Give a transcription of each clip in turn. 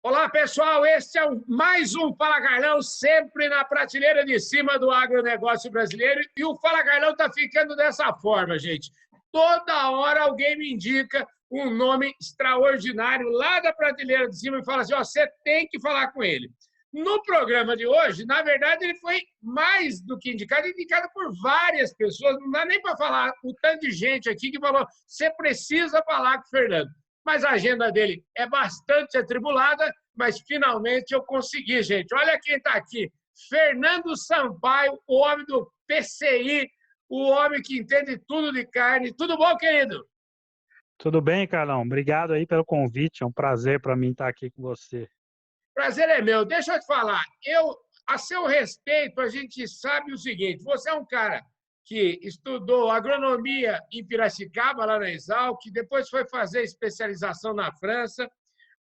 Olá, pessoal. Este é mais um Fala Carlão, sempre na prateleira de cima do agronegócio brasileiro. E o Fala Carlão está ficando dessa forma, gente. Toda hora alguém me indica um nome extraordinário lá da prateleira de cima e fala assim: ó, você tem que falar com ele. No programa de hoje, na verdade, ele foi mais do que indicado, indicado por várias pessoas. Não dá nem para falar o tanto de gente aqui que falou: você precisa falar com o Fernando. Mas a agenda dele é bastante atribulada, mas finalmente eu consegui, gente. Olha quem está aqui. Fernando Sampaio, o homem do PCI, o homem que entende tudo de carne. Tudo bom, querido? Tudo bem, Carlão? Obrigado aí pelo convite. É um prazer para mim estar aqui com você. Prazer é meu. Deixa eu te falar. A seu respeito, a gente sabe o seguinte: você é um cara que estudou agronomia em Piracicaba, lá na Exalc, depois foi fazer especialização na França.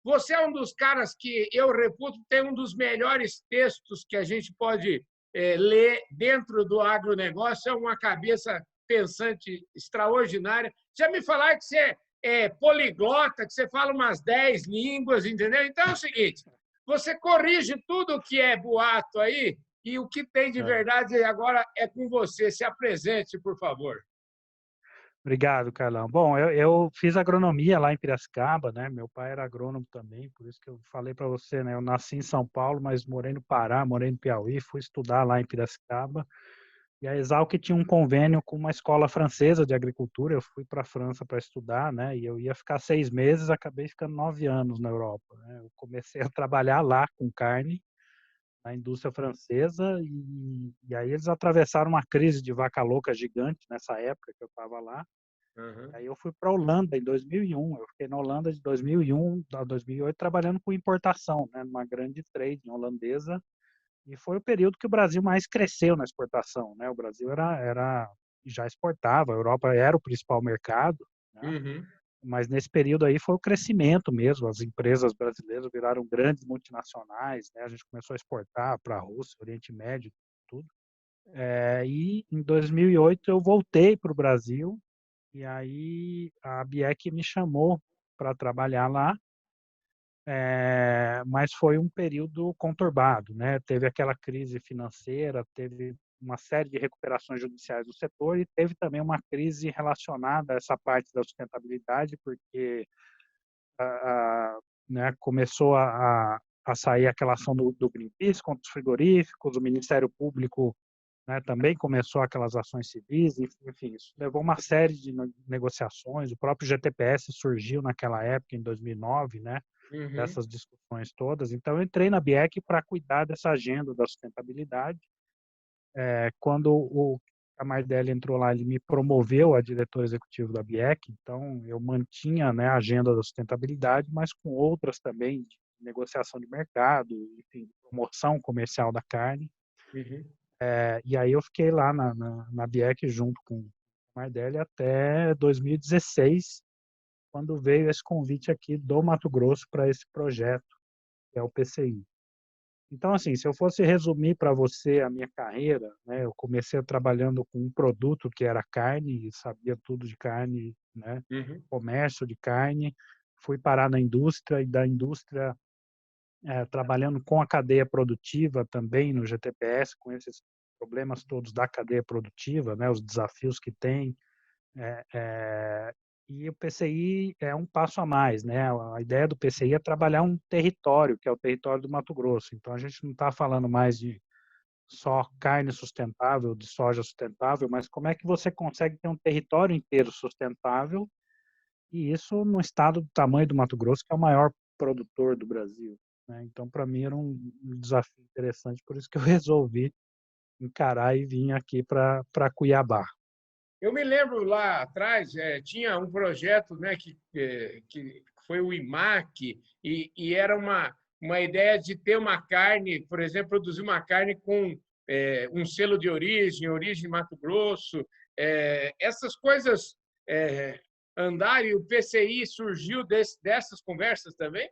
Você é um dos caras que eu reputo tem um dos melhores textos que a gente pode ler dentro do agronegócio. É uma cabeça pensante extraordinária. Já me falaram que você é poliglota, que você fala umas 10 línguas, entendeu? Então é o seguinte: você corrige tudo o que é boato aí e o que tem de É. verdade agora é com você. Se apresente, por favor. Obrigado, Carlão. Bom, eu fiz agronomia lá em Piracicaba, né? Meu pai era agrônomo também, por isso que eu falei para você, né? Eu nasci em São Paulo, mas morei no Pará, morei no Piauí, fui estudar lá em Piracicaba. E a Exalc tinha um convênio com uma escola francesa de agricultura. Eu fui para a França para estudar, né? E eu ia ficar 6 meses, acabei ficando 9 anos na Europa, né? Eu comecei a trabalhar lá com carne na indústria francesa e aí eles atravessaram uma crise de vaca louca gigante nessa época que eu estava lá. Uhum. Aí eu fui para a Holanda em 2001. Eu fiquei na Holanda de 2001 a 2008 trabalhando com importação, né, numa grande trading holandesa. E foi o período que o Brasil mais cresceu na exportação, né? O Brasil já exportava, a Europa era o principal mercado, né? Uhum. Mas nesse período aí foi o crescimento mesmo. As empresas brasileiras viraram grandes multinacionais, né? A gente começou a exportar para a Rússia, Oriente Médio, tudo. E em 2008 eu voltei para o Brasil e aí a BIEC me chamou para trabalhar lá, mas foi um período conturbado, né? Teve aquela crise financeira, teve uma série de recuperações judiciais do setor e teve também uma crise relacionada a essa parte da sustentabilidade, porque né, começou a sair aquela ação do Greenpeace contra os frigoríficos, o Ministério Público, né, também começou aquelas ações civis, enfim, isso levou uma série de negociações, o próprio GTPS surgiu naquela época, em 2009, né, Uhum. dessas discussões todas. Então, eu entrei na BIEC para cuidar dessa agenda da sustentabilidade. Quando o Camardelli entrou lá, ele me promoveu a diretor executivo da BIEC, então eu mantinha, né, a agenda da sustentabilidade, mas com outras também, de negociação de mercado, enfim, promoção comercial da carne. Uhum. E aí eu fiquei lá na BIEC junto com o Camardelli até 2016, quando veio esse convite aqui do Mato Grosso para esse projeto, que é o PCI. Então, assim, se eu fosse resumir para você a minha carreira, né, eu comecei trabalhando com um produto que era carne, sabia tudo de carne, né, Uhum. comércio de carne, fui parar na indústria e da indústria trabalhando com a cadeia produtiva também no GTPS, com esses problemas todos da cadeia produtiva, né, os desafios que tem. É, é, e o PCI é um passo a mais, né? A ideia do PCI é trabalhar um território, que é o território do Mato Grosso. Então, a gente não está falando mais de só carne sustentável, de soja sustentável, mas como é que você consegue ter um território inteiro sustentável, e isso no estado do tamanho do Mato Grosso, que é o maior produtor do Brasil, né? Então, para mim, era um desafio interessante, por isso que eu resolvi encarar e vim aqui para Cuiabá. Eu me lembro lá atrás, tinha um projeto, né, que foi o IMAC, e era uma ideia de ter uma carne, por exemplo, produzir uma carne com um selo de origem Mato Grosso. Essas coisas andaram e o PCI surgiu dessas conversas também?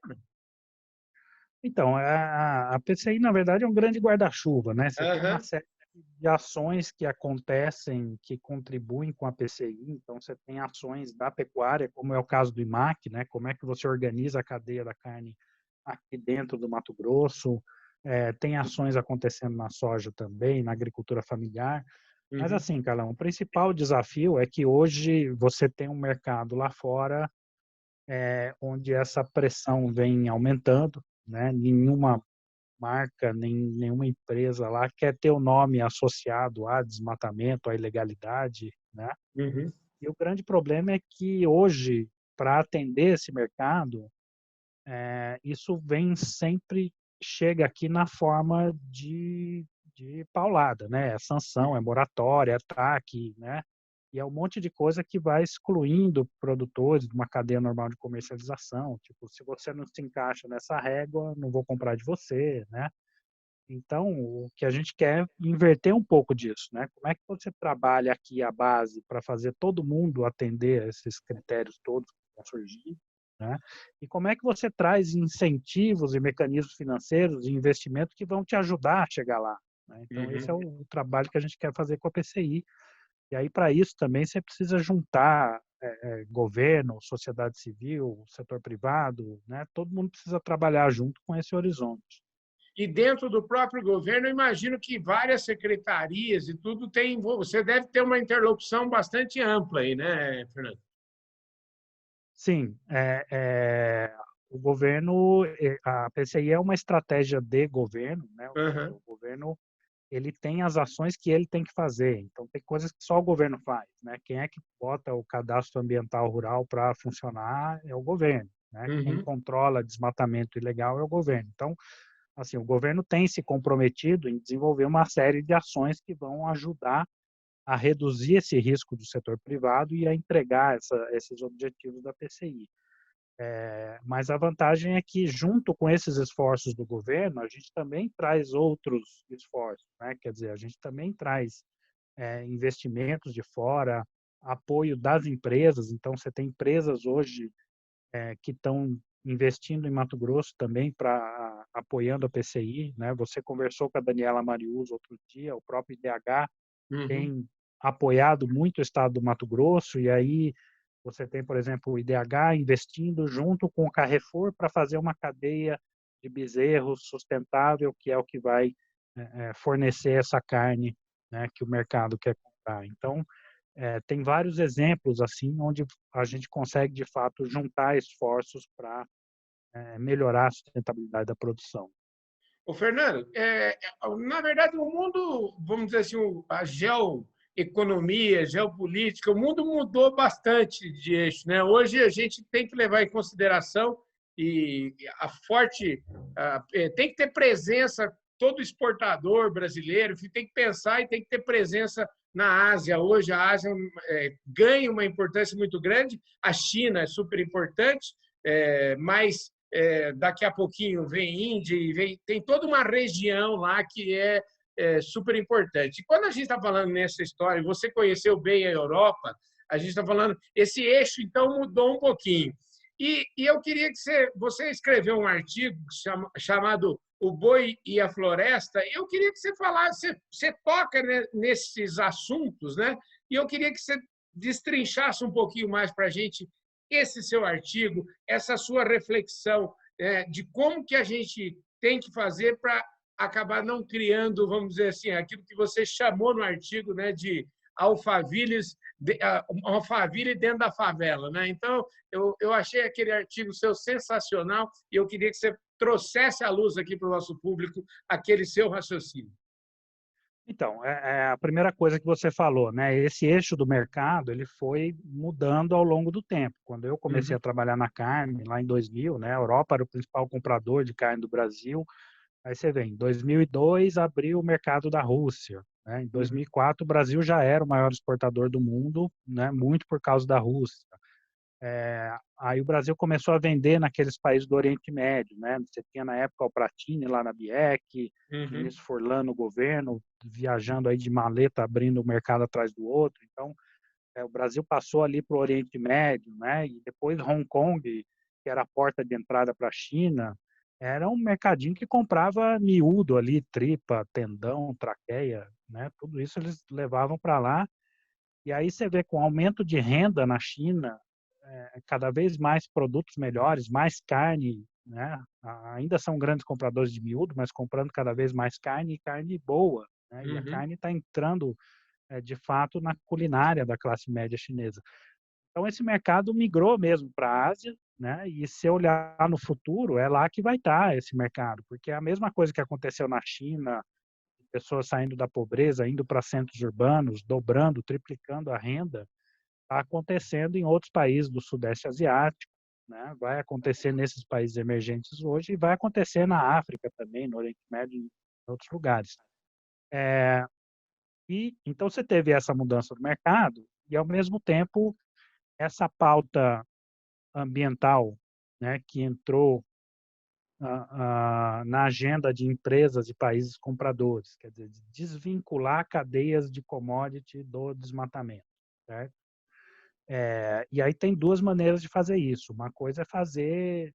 Então, a PCI, na verdade, é um grande guarda-chuva, né? Você tem uma Aham. série de ações que acontecem, que contribuem com a PCI. Então, você tem ações da pecuária, como é o caso do IMAC, né? Como é que você organiza a cadeia da carne aqui dentro do Mato Grosso, tem ações acontecendo na soja também, na agricultura familiar. Mas Uhum, assim, Carlão, o principal desafio é que hoje você tem um mercado lá fora onde essa pressão vem aumentando, né? Nenhuma marca, nem nenhuma empresa lá quer ter o nome associado a desmatamento, à ilegalidade, né? uhum, E o grande problema é que hoje, para atender esse mercado, isso vem sempre, chega aqui na forma de paulada, né? É sanção, é moratória, é ataque, né? E é um monte de coisa que vai excluindo produtores de uma cadeia normal de comercialização. Tipo, se você não se encaixa nessa régua, não vou comprar de você, né? Então, o que a gente quer é inverter um pouco disso, né? Como é que você trabalha aqui a base para fazer todo mundo atender esses critérios todos que vão surgir, né? E como é que você traz incentivos e mecanismos financeiros e investimento que vão te ajudar a chegar lá, né? Então, esse é uhum. o trabalho que a gente quer fazer com a PCI. E aí, para isso, também você precisa juntar governo, sociedade civil, setor privado, né? Todo mundo precisa trabalhar junto com esse horizonte. E dentro do próprio governo, eu imagino que várias secretarias e tudo tem. Você deve ter uma interlocução bastante ampla aí, né, Fernando? Sim, o governo, a PCI é uma estratégia de governo, né? Ou seja, Uhum, o governo ele tem as ações que ele tem que fazer. Então, tem coisas que só o governo faz, né? Quem é que bota o cadastro ambiental rural para funcionar é o governo, né? Quem uhum. controla desmatamento ilegal é o governo. Então, assim, o governo tem se comprometido em desenvolver uma série de ações que vão ajudar a reduzir esse risco do setor privado e a entregar esses objetivos da PCI. Mas a vantagem é que, junto com esses esforços do governo, a gente também traz outros esforços, né? Quer dizer, a gente também traz investimentos de fora, apoio das empresas. Então, você tem empresas hoje que estão investindo em Mato Grosso também para apoiando a PCI, né? Você conversou com a Daniela Marius outro dia, o próprio IDH Uhum. tem apoiado muito o estado do Mato Grosso, e aí você tem, por exemplo, o IDH investindo junto com o Carrefour para fazer uma cadeia de bezerros sustentável, que é o que vai fornecer essa carne, né, que o mercado quer comprar. Então, tem vários exemplos assim onde a gente consegue de fato juntar esforços para melhorar a sustentabilidade da produção. Ô, Fernando, na verdade, o mundo, vamos dizer assim, a geoeconomia, geopolítica, o mundo mudou bastante de eixo, né? Hoje a gente tem que levar em consideração e a forte, tem que ter presença, todo exportador brasileiro tem que pensar e tem que ter presença na Ásia. Hoje a Ásia ganha uma importância muito grande, a China é super importante, mas daqui a pouquinho vem Índia e tem toda uma região lá que é super importante. E quando a gente está falando nessa história, você conheceu bem a Europa, a gente está falando, esse eixo então mudou um pouquinho. E eu queria que você escreveu um artigo chamado O Boi e a Floresta, e eu queria que você falasse, você toca nesses assuntos, né? E eu queria que você destrinchasse um pouquinho mais para a gente esse seu artigo, essa sua reflexão de como que a gente tem que fazer para acabar não criando, vamos dizer assim, aquilo que você chamou no artigo, né, de alfavilles, alfaville dentro da favela, né? Então, eu achei aquele artigo seu sensacional e eu queria que você trouxesse à luz aqui para o nosso público aquele seu raciocínio. Então, é a primeira coisa que você falou, né? Esse eixo do mercado, ele foi mudando ao longo do tempo. Quando eu comecei Uhum, a trabalhar na carne, lá em 2000, né? A Europa era o principal comprador de carne do Brasil. Aí você vê, em 2002 abriu o mercado da Rússia, né? Em uhum, 2004 o Brasil já era o maior exportador do mundo, né? Muito por causa da Rússia. Aí o Brasil começou a vender naqueles países do Oriente Médio, né? Você tinha na época o Pratini lá na Biec, uhum. ministro Forlan no governo, viajando aí de maleta, abrindo o mercado atrás do outro. Então, o Brasil passou ali para o Oriente Médio, né? E depois Hong Kong, que era a porta de entrada para a China, era um mercadinho que comprava miúdo ali, tripa, tendão, traqueia, né? Tudo isso eles levavam para lá. E aí você vê com o aumento de renda na China, cada vez mais produtos melhores, mais carne, né? Ainda são grandes compradores de miúdo, mas comprando cada vez mais carne e carne boa, né? E a Uhum. carne está entrando, de fato, na culinária da classe média chinesa. Então, esse mercado migrou mesmo para a Ásia, né? E se olhar no futuro, é lá que vai estar esse mercado, porque é a mesma coisa que aconteceu na China, pessoas saindo da pobreza, indo para centros urbanos, dobrando, triplicando a renda, está acontecendo em outros países do Sudeste Asiático, né? Vai acontecer nesses países emergentes hoje e vai acontecer na África também, no Oriente Médio e em outros lugares. E então você teve essa mudança do mercado e, ao mesmo tempo, essa pauta ambiental, né, que entrou na agenda de empresas e países compradores, quer dizer, de desvincular cadeias de commodity do desmatamento, certo? E aí tem duas maneiras de fazer isso. Uma coisa é fazer,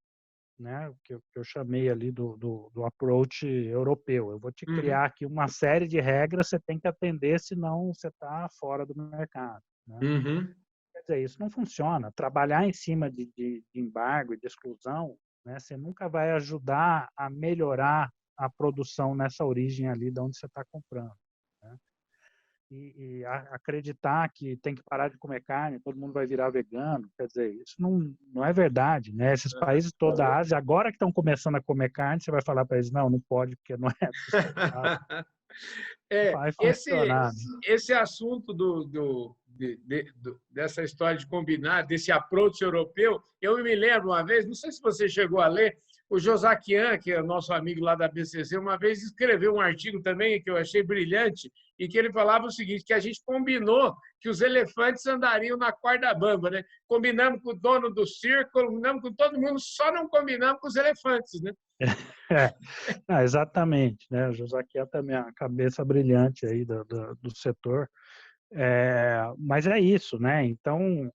né, o que eu chamei ali do approach europeu. Eu vou te Uhum. criar aqui uma série de regras, você tem que atender, senão você está fora do mercado, né? Uhum. Quer dizer, isso não funciona. Trabalhar em cima de embargo e de exclusão, né, você nunca vai ajudar a melhorar a produção nessa origem ali de onde você está comprando, né? Acreditar que tem que parar de comer carne, todo mundo vai virar vegano, quer dizer, isso não é verdade, né? Esses países toda a Ásia, agora que estão começando a comer carne, você vai falar para eles, não pode, porque não é sustentável. Vai Esse, funcionar, né? esse assunto dessa história de combinar, desse approach europeu, eu me lembro uma vez, não sei se você chegou a ler, o Josaquian, que é nosso amigo lá da BCC, uma vez escreveu um artigo também que eu achei brilhante, e que ele falava o seguinte, que a gente combinou que os elefantes andariam na corda bamba, né? Combinamos com o dono do circo, combinamos com todo mundo, só não combinamos com os elefantes, né? É, exatamente, né? O Josaquiel também é a cabeça brilhante aí do setor. Mas é isso, né? Então,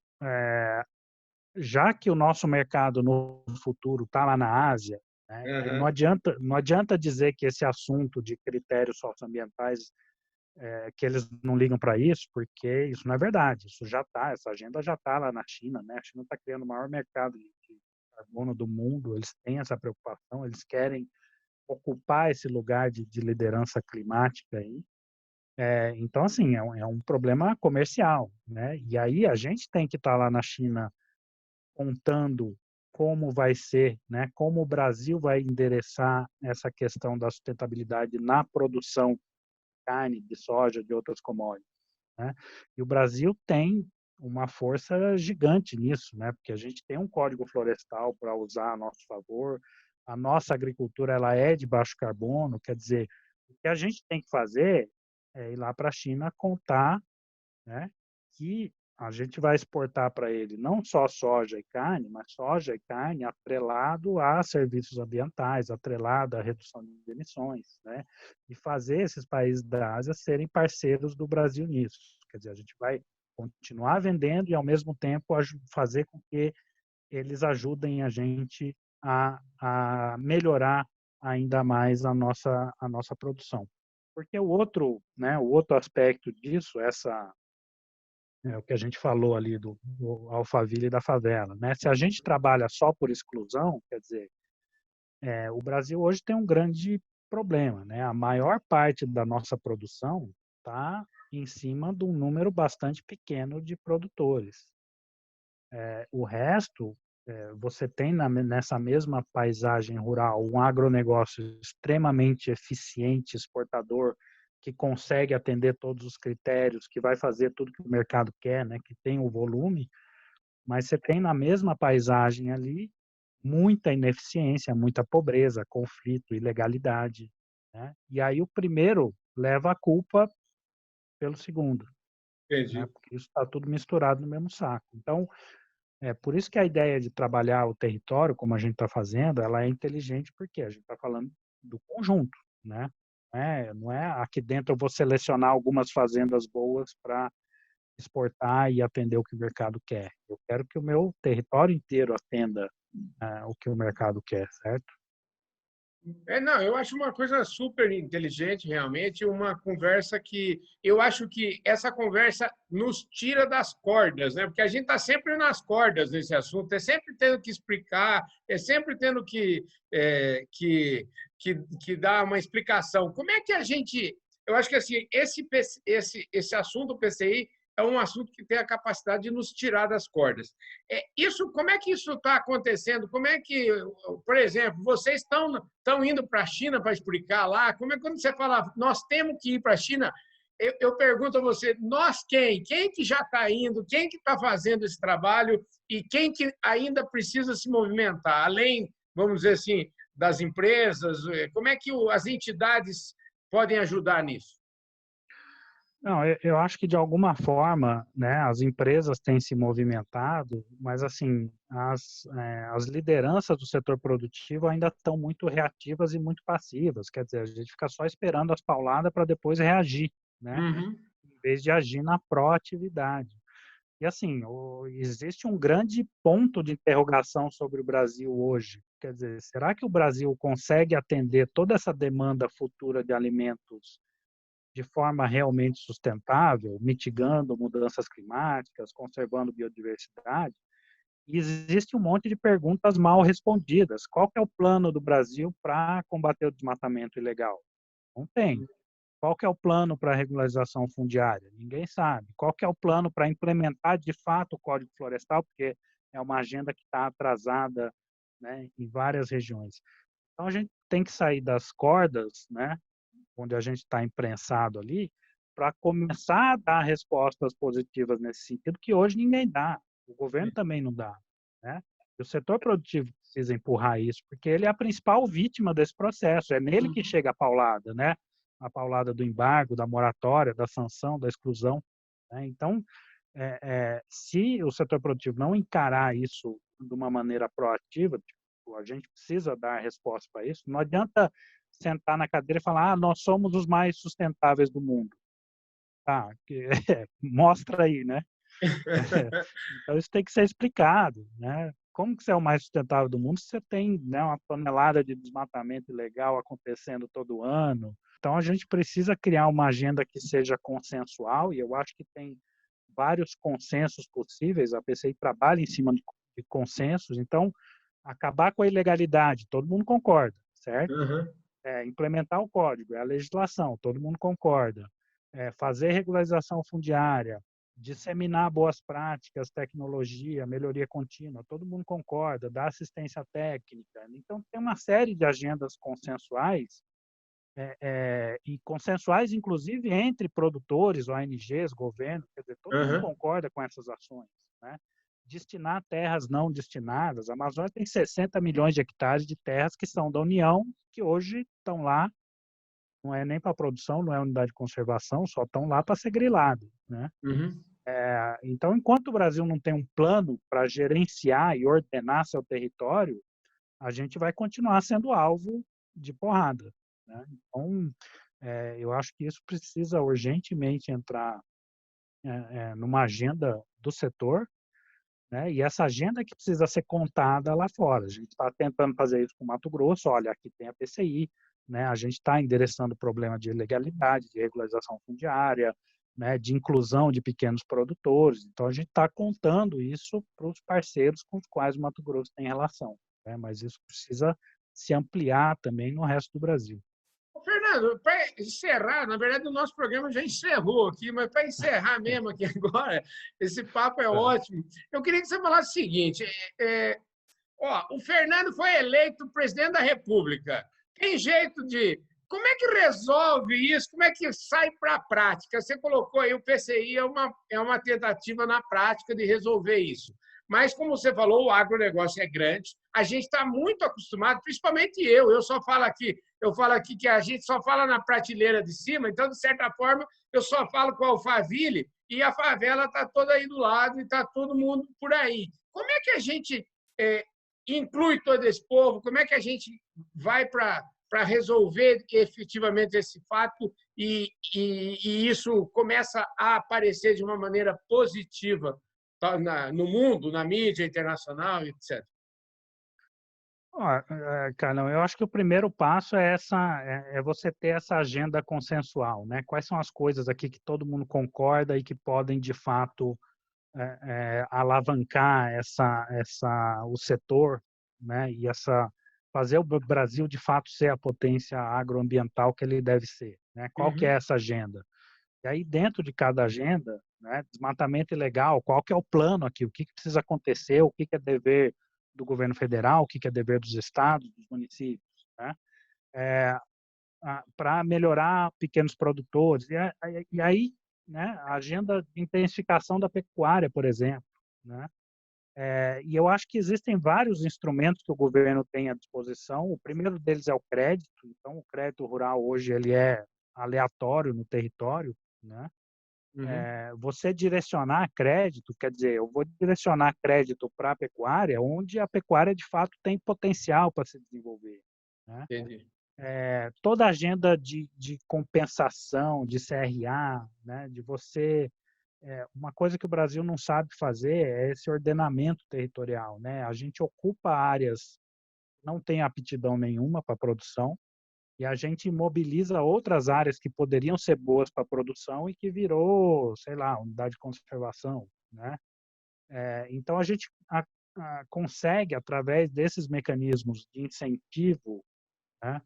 já que o nosso mercado no futuro está lá na Ásia, né? E aí Uhum. não adianta dizer que esse assunto de critérios socioambientais, que eles não ligam para isso, porque isso não é verdade. Isso já está, essa agenda já está lá na China, né? A China está criando o maior mercado de carbono do mundo, eles têm essa preocupação, eles querem ocupar esse lugar de liderança climática aí. Então, assim, é um problema comercial, né? E aí a gente tem que estar lá na China contando como vai ser, né? Como o Brasil vai endereçar essa questão da sustentabilidade na produção de carne, de soja, de outras commodities, né? E o Brasil tem uma força gigante nisso, né? Porque a gente tem um código florestal para usar a nosso favor, a nossa agricultura ela é de baixo carbono, quer dizer, o que a gente tem que fazer é ir lá para a China contar, né, que a gente vai exportar para ele não só soja e carne, mas soja e carne atrelado a serviços ambientais, atrelado à redução de emissões, né? E fazer esses países da Ásia serem parceiros do Brasil nisso. Quer dizer, a gente vai continuar vendendo e, ao mesmo tempo, fazer com que eles ajudem a gente a melhorar ainda mais a nossa produção. Porque o outro aspecto disso, o que a gente falou ali do Alphaville e da favela, né? Se a gente trabalha só por exclusão, quer dizer, o Brasil hoje tem um grande problema, né? A maior parte da nossa produção está em cima de um número bastante pequeno de produtores. O resto, você tem nessa mesma paisagem rural um agronegócio extremamente eficiente, exportador, que consegue atender todos os critérios, que vai fazer tudo que o mercado quer, né, que tem o volume, mas você tem na mesma paisagem ali muita ineficiência, muita pobreza, conflito, ilegalidade, né? E aí o primeiro leva a culpa pelo segundo, né? Entendi. Porque isso está tudo misturado no mesmo saco. Então, por isso que a ideia de trabalhar o território, como a gente está fazendo, ela é inteligente porque a gente está falando do conjunto, né? Não é aqui dentro eu vou selecionar algumas fazendas boas para exportar e atender o que o mercado quer. Eu quero que o meu território inteiro atenda o que o mercado quer, certo? Não, eu acho uma coisa super inteligente, realmente, uma conversa que eu acho que essa conversa nos tira das cordas, né? Porque a gente está sempre nas cordas nesse assunto, é sempre tendo que explicar, é sempre tendo que dar uma explicação. Como é que a gente. Eu acho que assim, esse assunto PCI é um assunto que tem a capacidade de nos tirar das cordas. Isso, como é que isso está acontecendo? Como é que, por exemplo, vocês estão indo para a China para explicar lá? Como é que quando você fala, nós temos que ir para a China? Eu pergunto a você, nós quem? Quem que já está indo? Quem que está fazendo esse trabalho? E quem que ainda precisa se movimentar? Além, vamos dizer assim, das empresas, como é que as entidades podem ajudar nisso? Não, eu acho que de alguma forma, né, as empresas têm se movimentado, mas assim, as lideranças do setor produtivo ainda estão muito reativas e muito passivas. Quer dizer, a gente fica só esperando as pauladas para depois reagir, né, Uhum. em vez de agir na proatividade. E assim, existe um grande ponto de interrogação sobre o Brasil hoje. Quer dizer, será que o Brasil consegue atender toda essa demanda futura de alimentos de forma realmente sustentável, mitigando mudanças climáticas, conservando biodiversidade? E existe um monte de perguntas mal respondidas. Qual que é o plano do Brasil para combater o desmatamento ilegal? Não tem. Qual que é o plano para a regularização fundiária? Ninguém sabe. Qual que é o plano para implementar de fato o Código Florestal? Porque é uma agenda que está atrasada, né, em várias regiões. Então a gente tem que sair das cordas, né, onde a gente está imprensado ali, para começar a dar respostas positivas nesse sentido, que hoje ninguém dá. O governo também não dá, né? E o setor produtivo precisa empurrar isso, porque ele é a principal vítima desse processo. É nele que chega a paulada, né? A paulada do embargo, da moratória, da sanção, da exclusão, né? Então, se o setor produtivo não encarar isso de uma maneira proativa, tipo, a gente precisa dar resposta para isso. Não adianta sentar na cadeira e falar, nós somos os mais sustentáveis do mundo. Tá, mostra aí, né? Então isso tem que ser explicado, né? Como que você é o mais sustentável do mundo se você tem, né, uma tonelada de desmatamento ilegal acontecendo todo ano? Então a gente precisa criar uma agenda que seja consensual, e eu acho que tem vários consensos possíveis. A PCI trabalha em cima de consensos. Então, acabar com a ilegalidade, todo mundo concorda, certo? Uhum. Implementar o código, é a legislação, todo mundo concorda. Fazer regularização fundiária, disseminar boas práticas, tecnologia, melhoria contínua, todo mundo concorda, dar assistência técnica. Então, tem uma série de agendas consensuais, e consensuais, inclusive, entre produtores, ONGs, governo, quer dizer, todo mundo Uhum. concorda com essas ações, né? Destinar terras não destinadas. A Amazônia tem 60 milhões de hectares de terras que são da União, que hoje estão lá, não é nem para produção, não é unidade de conservação, só estão lá para ser grilado, né? Uhum. Então, enquanto o Brasil não tem um plano para gerenciar e ordenar seu território, a gente vai continuar sendo alvo de porrada, né? Então, eu acho que isso precisa urgentemente entrar numa agenda do setor, né? E essa agenda que precisa ser contada lá fora. A gente está tentando fazer isso com o Mato Grosso, olha, aqui tem a PCI, né? A gente está endereçando o problema de ilegalidade, de regularização fundiária, né? De inclusão de pequenos produtores. Então, a gente está contando isso para os parceiros com os quais o Mato Grosso tem relação, né? Mas isso precisa se ampliar também no resto do Brasil. Fernando, para encerrar, na verdade, o nosso programa já encerrou aqui, mas para encerrar mesmo aqui agora, esse papo é Tá. ótimo. Eu queria que você falasse o seguinte: o Fernando foi eleito presidente da República. Tem jeito de. Como é que resolve isso? Como é que sai para a prática? Você colocou aí o PCI é uma tentativa na prática de resolver isso. Mas, como você falou, o agronegócio é grande. A gente está muito acostumado, principalmente eu falo aqui que a gente só fala na prateleira de cima, então, de certa forma, eu só falo com a Alphaville e a favela está toda aí do lado e está todo mundo por aí. Como é que a gente inclui todo esse povo? Como é que a gente vai para resolver efetivamente esse fato e isso começa a aparecer de uma maneira positiva no mundo, na mídia internacional, etc. Ó, Carlão, eu acho que o primeiro passo é você ter essa agenda consensual, né? Quais são as coisas aqui que todo mundo concorda e que podem, de fato, alavancar o setor, né? E fazer o Brasil, de fato, ser a potência agroambiental que ele deve ser, né? Qual que é Uhum, essa agenda? E aí, dentro de cada agenda, né, desmatamento ilegal, qual que é o plano aqui? O que que precisa acontecer? O que que é dever do governo federal? O que que é dever dos estados, dos municípios? Né? Para melhorar pequenos produtores. E aí, né, a agenda de intensificação da pecuária, por exemplo. Né? E eu acho que existem vários instrumentos que o governo tem à disposição. O primeiro deles é o crédito. Então, o crédito rural hoje ele é aleatório no território, né? uhum. Você direcionar crédito, quer dizer, eu vou direcionar crédito para a pecuária, onde a pecuária de fato tem potencial para se desenvolver. Né? Entendi. Toda a agenda de compensação, de CRA, né? De você. Uma coisa que o Brasil não sabe fazer é esse ordenamento territorial. Né? A gente ocupa áreas que não tem aptidão nenhuma para produção, e a gente mobiliza outras áreas que poderiam ser boas para a produção e que virou, sei lá, unidade de conservação, né? Então a gente consegue, através desses mecanismos de incentivo, né,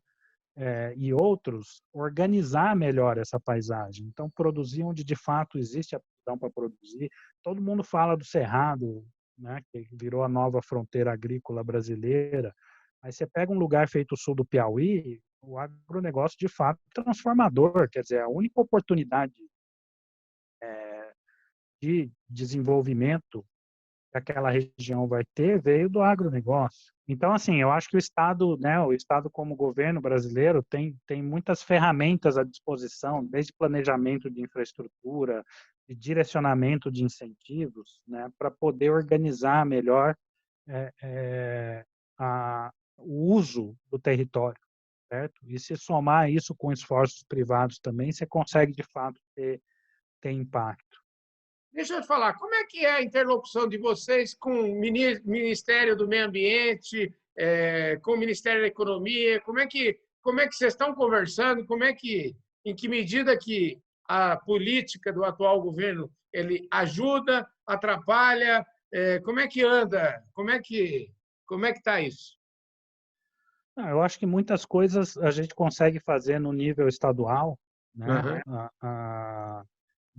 e outros, organizar melhor essa paisagem. Então produzir onde de fato existe aptidão para produzir. Todo mundo fala do Cerrado, né, que virou a nova fronteira agrícola brasileira. Aí você pega um lugar feito o sul do Piauí, o agronegócio de fato é transformador, quer dizer, a única oportunidade de desenvolvimento que aquela região vai ter veio do agronegócio. Então, assim, eu acho que o Estado, né, o Estado como governo brasileiro tem muitas ferramentas à disposição, desde planejamento de infraestrutura, de direcionamento de incentivos, né, para poder organizar melhor é, é, o uso do território, certo? E se somar isso com esforços privados também, você consegue, de fato, ter impacto. Deixa eu te falar, como é que é a interlocução de vocês com o Ministério do Meio Ambiente, com o Ministério da Economia? Como é que vocês estão conversando? Em que medida que a política do atual governo ele ajuda, atrapalha? Como é que anda? Como é que está isso? Eu acho que muitas coisas a gente consegue fazer no nível estadual, né? Aham,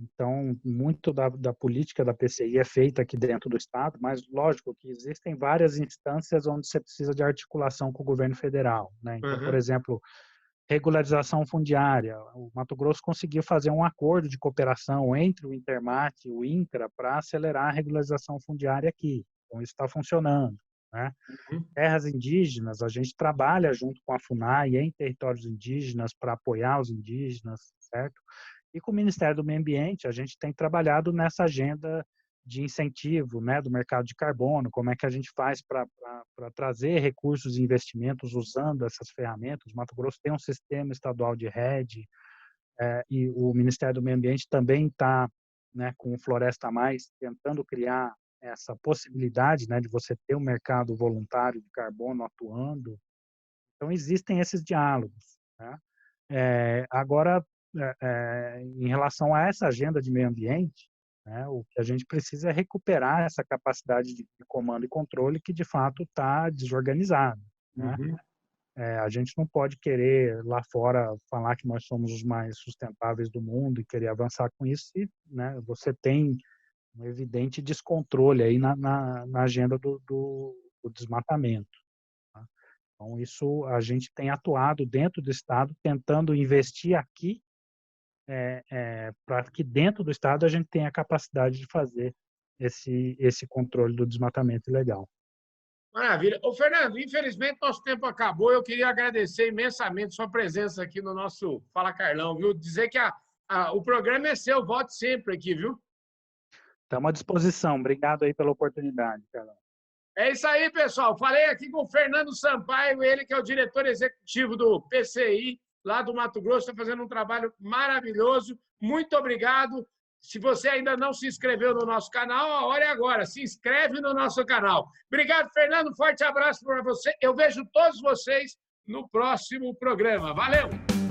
Então, muito da política da PCI é feita aqui dentro do Estado, mas lógico que existem várias instâncias onde você precisa de articulação com o governo federal, né? Então, por aham, exemplo, regularização fundiária. O Mato Grosso conseguiu fazer um acordo de cooperação entre o Intermat e o INCRA para acelerar a regularização fundiária aqui. Então, isso está funcionando, né? uhum. Terras indígenas, a gente trabalha junto com a FUNAI em territórios indígenas para apoiar os indígenas, certo? E com o Ministério do Meio Ambiente, a gente tem trabalhado nessa agenda de incentivo, né, do mercado de carbono, como é que a gente faz para trazer recursos e investimentos usando essas ferramentas. O Mato Grosso tem um sistema estadual de rede, e o Ministério do Meio Ambiente também está, né, com o Floresta Mais, tentando criar essa possibilidade, né, de você ter um mercado voluntário de carbono atuando. Então, existem esses diálogos. Né? Agora, em relação a essa agenda de meio ambiente, né, o que a gente precisa é recuperar essa capacidade de comando e controle que, de fato, está desorganizada. Né? Uhum. A gente não pode querer lá fora falar que nós somos os mais sustentáveis do mundo e querer avançar com isso, e, né, você tem um evidente descontrole aí na agenda do desmatamento. Tá? Então, isso a gente tem atuado dentro do Estado, tentando investir aqui para que dentro do Estado a gente tenha a capacidade de fazer esse controle do desmatamento ilegal. Maravilha. Ô, Fernando, infelizmente nosso tempo acabou. Eu queria agradecer imensamente sua presença aqui no nosso Fala Carlão, viu? Dizer que o programa é seu, volte sempre aqui, viu? Estamos à disposição. Obrigado aí pela oportunidade, Carol. É isso aí, pessoal. Falei aqui com o Fernando Sampaio, ele que é o diretor executivo do PCI, lá do Mato Grosso, está fazendo um trabalho maravilhoso. Muito obrigado. Se você ainda não se inscreveu no nosso canal, a hora é agora. Se inscreve no nosso canal. Obrigado, Fernando. Forte abraço para você. Eu vejo todos vocês no próximo programa. Valeu!